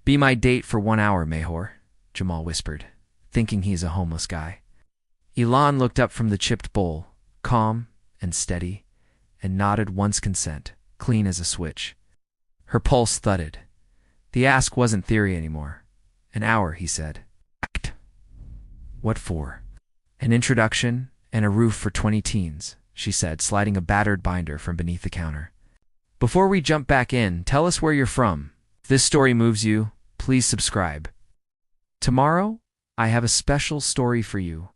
Be my date for 1 hour, Mahor, Jamal whispered, thinking he's a homeless guy. Elon looked up from the chipped bowl, calm and steady, and nodded once consent, clean as a switch. Her pulse thudded. The ask wasn't theory anymore. 1 hour, he said. Act. What for? An introduction and a roof for 20 teens, she said, sliding a battered binder from beneath the counter. Before we jump back in, tell us where you're from. If this story moves you, please subscribe. Tomorrow, I have a special story for you.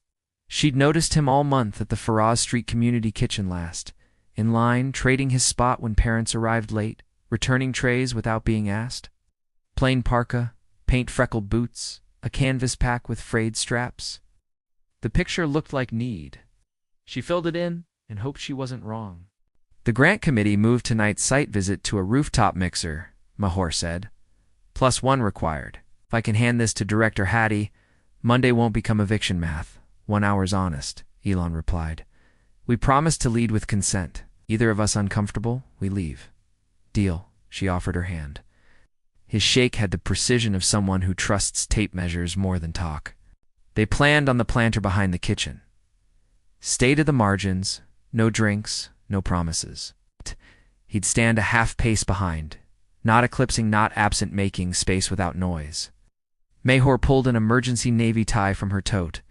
She'd noticed him all month at the Faraz Street Community Kitchen last, in line, trading his spot when parents arrived late, returning trays without being asked. Plain parka, paint-freckled boots, a canvas pack with frayed straps. The picture looked like need. She filled it in and hoped she wasn't wrong. The grant committee moved tonight's site visit to a rooftop mixer, Mahor said. +1 required. If I can hand this to Director Hattie, Monday won't become eviction math. 1 hour's honest, Elon replied. We promise to lead with consent. Either of us uncomfortable, we leave. Deal, she offered her hand. His shake had the precision of someone who trusts tape measures more than talk. They planned on the planter behind the kitchen. Stay to the margins, no drinks, no promises. He'd stand a half pace behind, not eclipsing, not absent, making space without noise. Mahor pulled an emergency navy tie from her tote.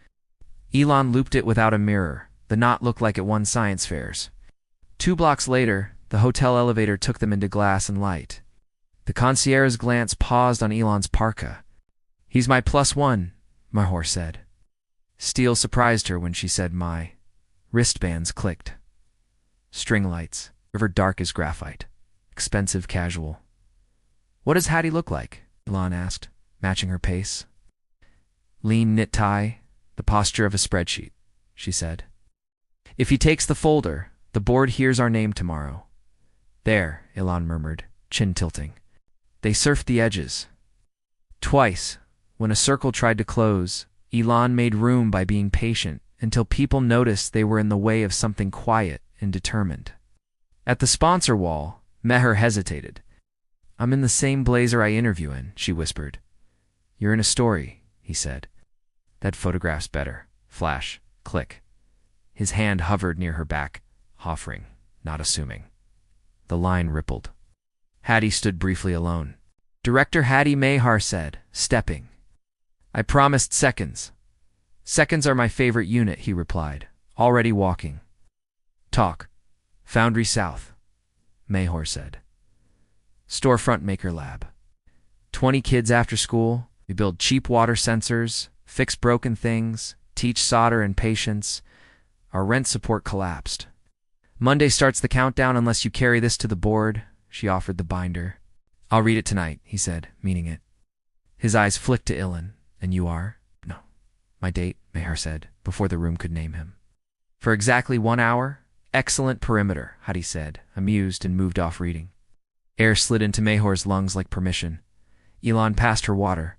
Elon looped it without a mirror. The knot looked like it won science fairs. 2 blocks later, the hotel elevator took them into glass and light. The concierge's glance paused on Elon's parka. He's my +1, Mahor said. Steele surprised her when she said my. Wristbands clicked. String lights, river dark as graphite. Expensive casual. What does Hattie look like? Elon asked, matching her pace. Lean knit tie, the posture of a spreadsheet, she said. If he takes the folder, the board hears our name tomorrow. There, Elon murmured, chin tilting. They surfed the edges. Twice, when a circle tried to close, Elon made room by being patient until people noticed they were in the way of something quiet and determined. At the sponsor wall, Meher hesitated. I'm in the same blazer I interview in, she whispered. You're in a story, he said. That photograph's better. Flash. Click. His hand hovered near her back, offering, not assuming. The line rippled. Hattie stood briefly alone. Director Hattie Mahar said, stepping. I promised seconds. Seconds are my favorite unit, he replied, already walking. Talk. Foundry South, Mahar said. Storefront maker lab. 20 kids after school. We build cheap water sensors, fix broken things, teach solder and patience. Our rent support collapsed. Monday starts the countdown unless you carry this to the board, she offered the binder. I'll read it tonight, he said, meaning it. His eyes flicked to Ilan. And you are? No. My date, Mahar said, before the room could name him. For exactly 1 hour? Excellent perimeter, Hattie said, amused, and moved off reading. Air slid into Mahar's lungs like permission. Elon passed her water.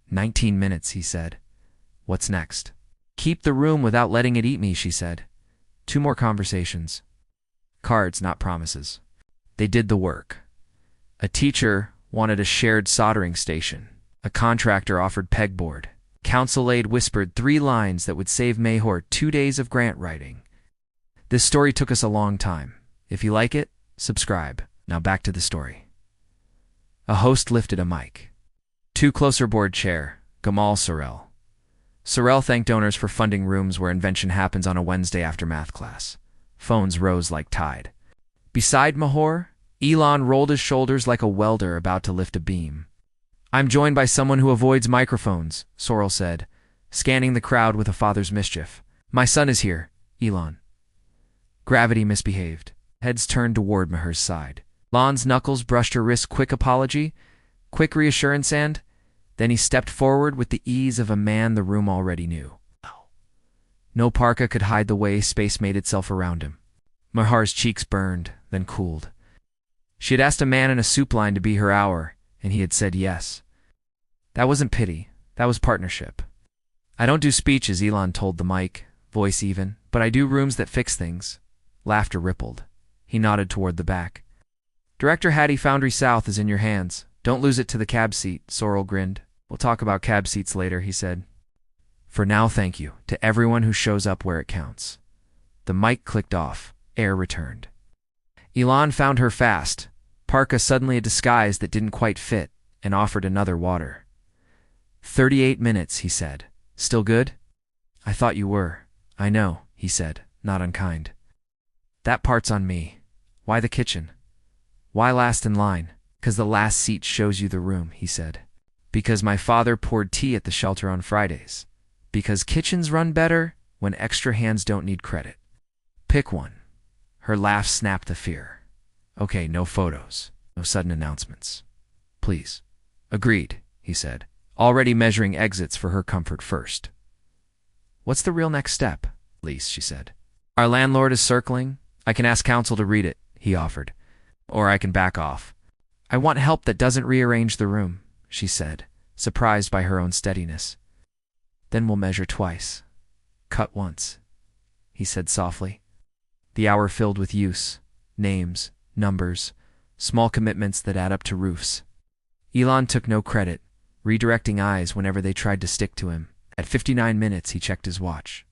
19 minutes, he said. What's next? Keep the room without letting it eat me, she said. 2 more conversations. Cards, not promises. They did the work. A teacher wanted a shared soldering station. A contractor offered pegboard. Council aide whispered 3 lines that would save Mahar 2 days of grant writing. This story took us a long time. If you like it, subscribe. Now back to the story. A host lifted a mic. 2 closer board chair, Gamal Sorrell. Sorrell thanked donors for funding rooms where invention happens on a Wednesday after math class. Phones rose like tide. Beside Mahar, Elon rolled his shoulders like a welder about to lift a beam. I'm joined by someone who avoids microphones, Sorrell said, scanning the crowd with a father's mischief. My son is here, Elon. Gravity misbehaved. Heads turned toward Maher's side. Elon's knuckles brushed her wrist. Quick apology, quick reassurance, and then he stepped forward with the ease of a man the room already knew. No parka could hide the way space made itself around him. Mahar's cheeks burned, then cooled. She had asked a man in a soup line to be her hour, and he had said yes. That wasn't pity, that was partnership. I don't do speeches, Elon told the mic, voice even, but I do rooms that fix things. Laughter rippled. He nodded toward the back. Director Hattie, Foundry South is in your hands. Don't lose it to the cab seat, Sorrel grinned. We'll talk about cab seats later, he said. For now, thank you to everyone who shows up where it counts. The mic clicked off. Air returned. Elon found her fast, parka suddenly a disguise that didn't quite fit, and offered another water. 38 minutes, he said. Still good? I thought you were. I know, he said, not unkind. That part's on me. Why the kitchen? Why last in line? 'Cause the last seat shows you the room, he said. Because my father poured tea at the shelter on Fridays. Because kitchens run better when extra hands don't need credit. Pick one. Her laugh snapped the fear. Okay, no photos, no sudden announcements. Please. Agreed, he said, already measuring exits for her comfort first. What's the real next step? Lise, she said. Our landlord is circling. I can ask counsel to read it, he offered. Or I can back off. I want help that doesn't rearrange the room, she said, surprised by her own steadiness. Then we'll measure twice. Cut once, he said softly. The hour filled with use, names, numbers, small commitments that add up to roofs. Elon took no credit, redirecting eyes whenever they tried to stick to him. At 59 minutes, he checked his watch.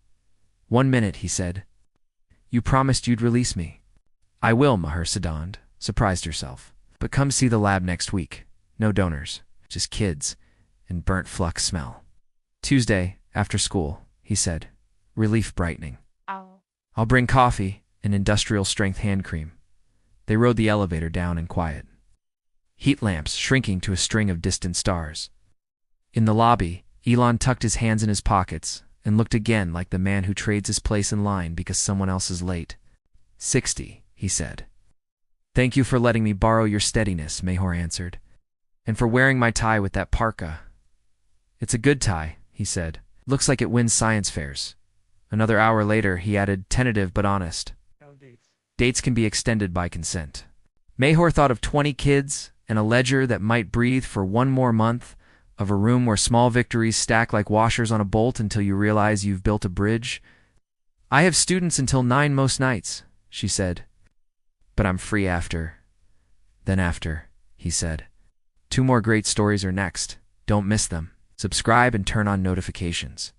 1 minute, he said. You promised you'd release me. I will, Maher Sadand, surprised herself. But come see the lab next week. No donors, just kids and burnt flux smell. Tuesday, after school, he said, relief brightening. I'll bring coffee and industrial-strength hand cream. They rode the elevator down in quiet. Heat lamps shrinking to a string of distant stars. In the lobby, Elon tucked his hands in his pockets and looked again like the man who trades his place in line because someone else is late. 60, he said. Thank you for letting me borrow your steadiness, Mahor answered. And for wearing my tie with that parka. It's a good tie, he said. Looks like it wins science fairs. Another hour later, he added, tentative but honest. No dates. Dates can be extended by consent. Mahor thought of 20 kids and a ledger that might breathe for one more month, of a room where small victories stack like washers on a bolt until you realize you've built a bridge. I have students until 9 most nights, she said. But I'm free after. Then after, he said. 2 more great stories are next. Don't miss them. Subscribe and turn on notifications.